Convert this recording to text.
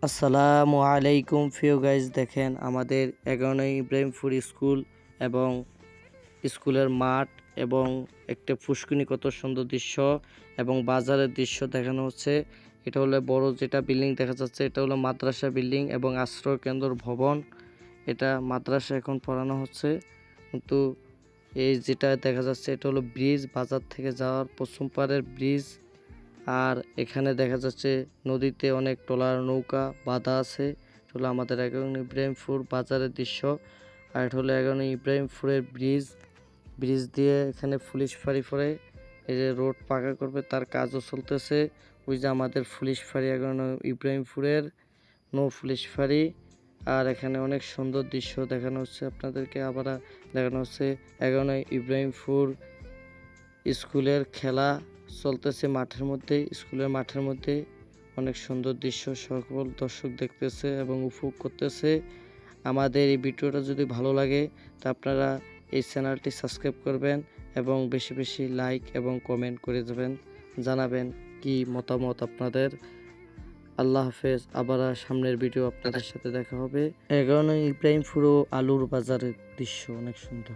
আসসালামু আলাইকুম প্রিয় গাইজ, দেখেন আমাদের 11 ইব্রাহিমপুর স্কুল এবং স্কুলের মাঠ এবং একটা পুষ্করিণী, কত সুন্দর দৃশ্য এবং বাজারের দৃশ্য দেখানো হচ্ছে। এটা হলো বড় যেটা বিল্ডিং দেখা যাচ্ছে, এটা হলো মাদ্রাসা বিল্ডিং এবং আশ্রয় কেন্দ্র ভবন। এটা মাদ্রাসা এখন পড়ানো হচ্ছে, কিন্তু এই যেটা দেখা যাচ্ছে এটা হলো ব্রিজ, বাজার থেকে যাওয়ার পশ্চিম পাড়ের ব্রিজ। আর এখানে দেখা যাচ্ছে নদীতে অনেক ট্রলার নৌকা বাঁধা আছে। এটা হলো আমাদের 11 ইব্রাহিমপুর বাজারের দৃশ্য। আর এটা হলো 11 ইব্রাহিমপুরের ব্রিজ। ব্রিজ দিয়ে এখানে পুলিশ ফাঁড়ি পরে এই যে রোড পাকা করবে, তার কাজও চলতেছে। ওই যে আমাদের পুলিশ ফাঁড়ি 11 ইব্রাহিমপুরের পুলিশ ফাঁড়ি। আর এখানে অনেক সুন্দর দৃশ্য দেখানো হচ্ছে আপনাদেরকে। আবার দেখানো হচ্ছে 11 ইব্রাহিমপুর স্কুলের খেলা চলতেছে মাঠের মধ্যে। স্কুলের মাঠের মধ্যে অনেক সুন্দর দৃশ্য সকল দর্শক দেখতেছে এবং উপভোগ করতেছে। আমাদের এই ভিডিওটা যদি ভালো লাগে তা আপনারা এই চ্যানেলটি সাবস্ক্রাইব করবেন এবং বেশি বেশি লাইক এবং কমেন্ট করে দেবেন, জানাবেন কি মতামত আপনাদের। আল্লাহ হাফেজ। আবার সামনের ভিডিও আপনাদের সাথে দেখা হবে। 11 ইব্রাহিমপুর আলুর বাজারের দৃশ্য অনেক সুন্দর।